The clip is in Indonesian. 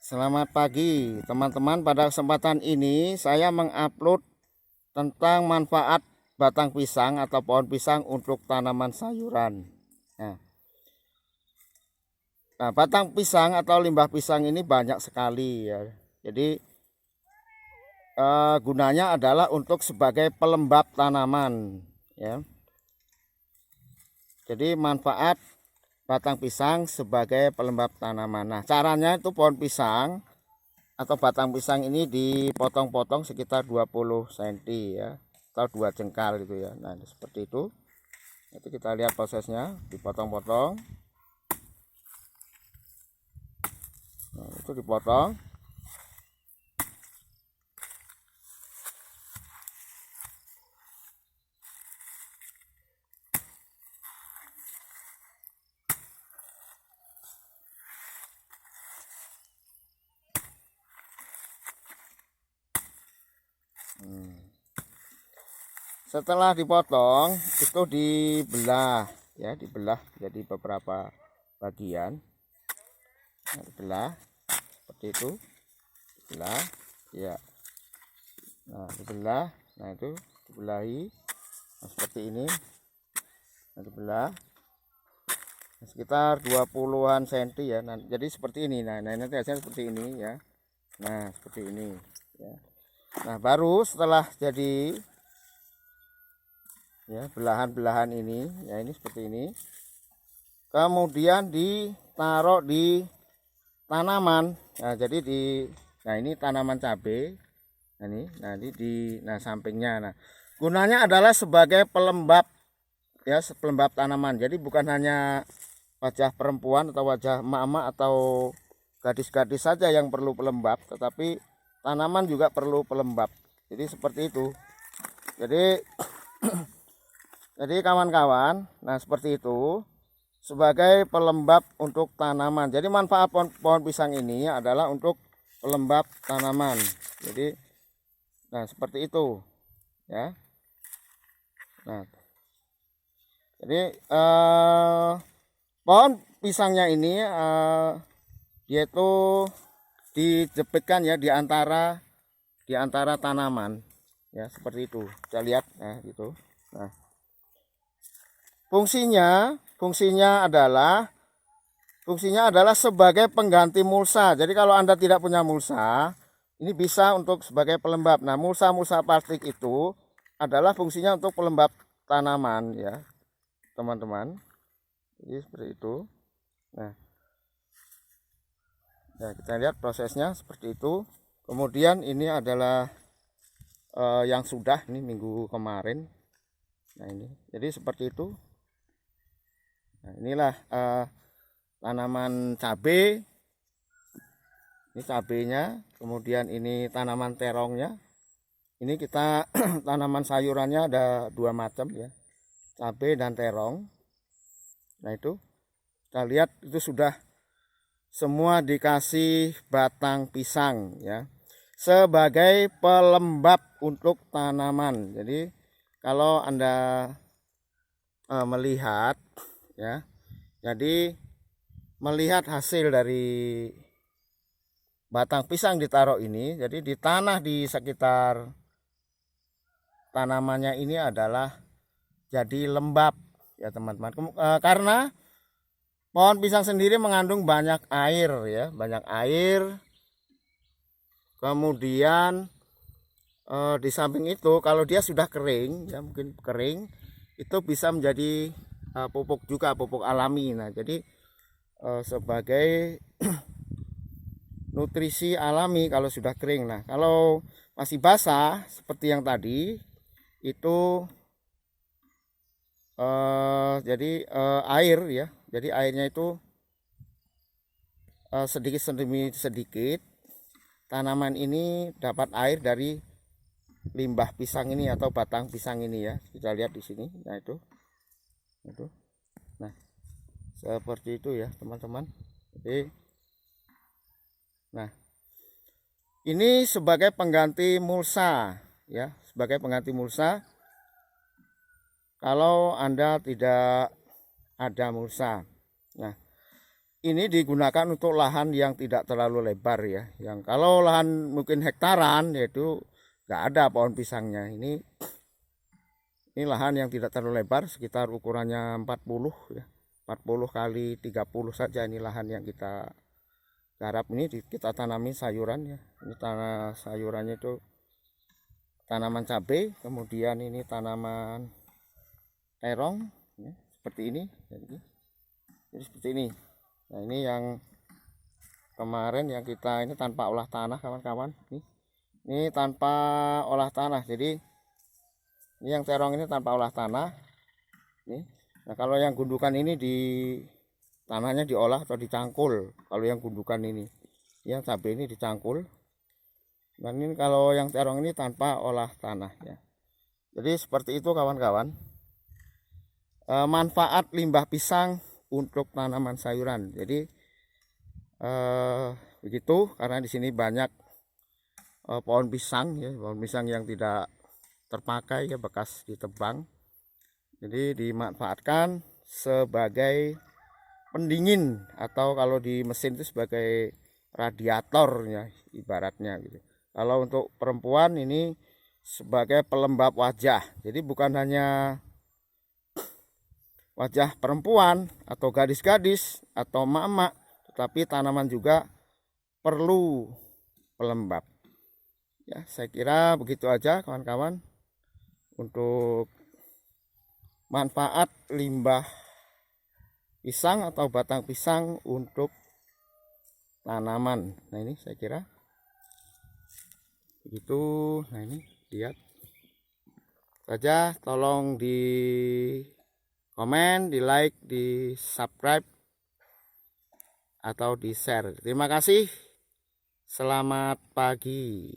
Selamat pagi teman-teman. Pada kesempatan ini saya mengupload tentang manfaat batang pisang atau pohon pisang untuk tanaman sayuran. Nah, batang pisang atau limbah pisang ini banyak sekali ya. Jadi gunanya adalah untuk sebagai pelembab tanaman ya. Jadi manfaat batang pisang sebagai pelembab tanaman. Nah, caranya itu pohon pisang atau batang pisang ini dipotong-potong sekitar 20 cm ya, atau 2 jengkal gitu ya. Nah, seperti itu. Itu kita lihat prosesnya, dipotong-potong. Nah, itu dipotong. Setelah dipotong itu dibelah ya, dibelah jadi beberapa bagian. Nah, dibelah seperti itu, dibelah ya. Nah, dibelah, nah itu dibelahi, nah, seperti ini. Nah, dibelah sekitar 20-an cm ya. Nah, jadi seperti ini. Nah, nanti hasilnya seperti ini ya. Nah, seperti ini ya. Nah, baru setelah jadi ya belahan-belahan ini ya, ini seperti ini, kemudian ditaruh di tanaman. Nah, jadi ini tanaman cabai. Nah, ini nanti nah sampingnya. Nah, gunanya adalah sebagai pelembab ya, pelembab tanaman. Jadi bukan hanya wajah perempuan atau wajah emak-emak atau gadis-gadis saja yang perlu pelembab, tetapi tanaman juga perlu pelembab. Jadi seperti itu. Jadi kawan-kawan, nah seperti itu sebagai pelembab untuk tanaman. Jadi manfaat pohon pisang ini adalah untuk pelembab tanaman. Jadi nah seperti itu ya. Nah, jadi pohon pisangnya ini dia itu dijepitkan ya di antara tanaman ya, seperti itu. Kita lihat nah gitu. Nah, fungsinya adalah sebagai pengganti mulsa. Jadi kalau Anda tidak punya mulsa, ini bisa untuk sebagai pelembab. Nah, mulsa plastik itu adalah fungsinya untuk pelembab tanaman ya, teman-teman. Jadi seperti itu. Nah, ya kita lihat prosesnya seperti itu. Kemudian ini adalah yang sudah ini minggu kemarin. Nah, ini jadi seperti itu. Nah, inilah tanaman cabai. Ini cabainya, kemudian ini tanaman terongnya. Ini kita tanaman sayurannya ada 2 macam ya, cabai dan terong. Nah, itu kita lihat itu sudah semua dikasih batang pisang ya, sebagai pelembab untuk tanaman. Jadi kalau Anda melihat ya, jadi melihat hasil dari batang pisang ditaruh ini, jadi di tanah di sekitar tanamannya ini adalah jadi lembab ya teman-teman. Karena pohon pisang sendiri mengandung banyak air ya, banyak air. Kemudian di samping itu kalau dia sudah kering ya, mungkin kering, itu bisa menjadi pupuk juga, pupuk alami. Nah, jadi sebagai nutrisi alami kalau sudah kering. Nah, kalau masih basah seperti yang tadi itu jadi air ya, jadi airnya itu sedikit demi sedikit tanaman ini dapat air dari limbah pisang ini atau batang pisang ini ya. Kita lihat di sini. Nah, itu nah seperti itu ya teman-teman. Jadi nah, ini sebagai pengganti mulsa ya, sebagai pengganti mulsa kalau Anda tidak ada mulsa. Nah, ini digunakan untuk lahan yang tidak terlalu lebar ya. Yang kalau lahan mungkin hektaran yaitu nggak ada pohon pisangnya. Ini lahan yang tidak terlalu lebar, sekitar ukurannya 40 ya. 40 kali 30 saja ini lahan yang kita garap. Ini kita tanami sayuran ya. Ini tanah sayurannya itu tanaman cabai, kemudian ini tanaman terong ya, seperti ini. Jadi seperti ini. Nah, ini yang kemarin yang kita ini tanpa olah tanah kawan-kawan. Ini tanpa olah tanah. Jadi ini yang terong ini tanpa olah tanah. Nah, kalau yang gundukan ini di tanahnya diolah atau dicangkul. Kalau yang gundukan ini, yang cabai ini dicangkul. Dan ini kalau yang terong ini tanpa olah tanah ya. Jadi seperti itu kawan-kawan. Manfaat limbah pisang untuk tanaman sayuran. Jadi begitu, karena di sini banyak pohon pisang ya, pohon pisang yang tidak terpakai ya, bekas ditebang. Jadi dimanfaatkan sebagai pendingin atau kalau di mesin itu sebagai radiator ya ibaratnya gitu. Kalau untuk perempuan ini sebagai pelembab wajah. Jadi bukan hanya wajah perempuan atau gadis-gadis atau emak-emak, tetapi tanaman juga perlu pelembab. Ya, saya kira begitu aja kawan-kawan untuk manfaat limbah pisang atau batang pisang untuk tanaman. Nah, ini saya kira begitu. Nah, ini lihat saja, tolong di komen, di like, di subscribe atau di share. Terima kasih. Selamat pagi.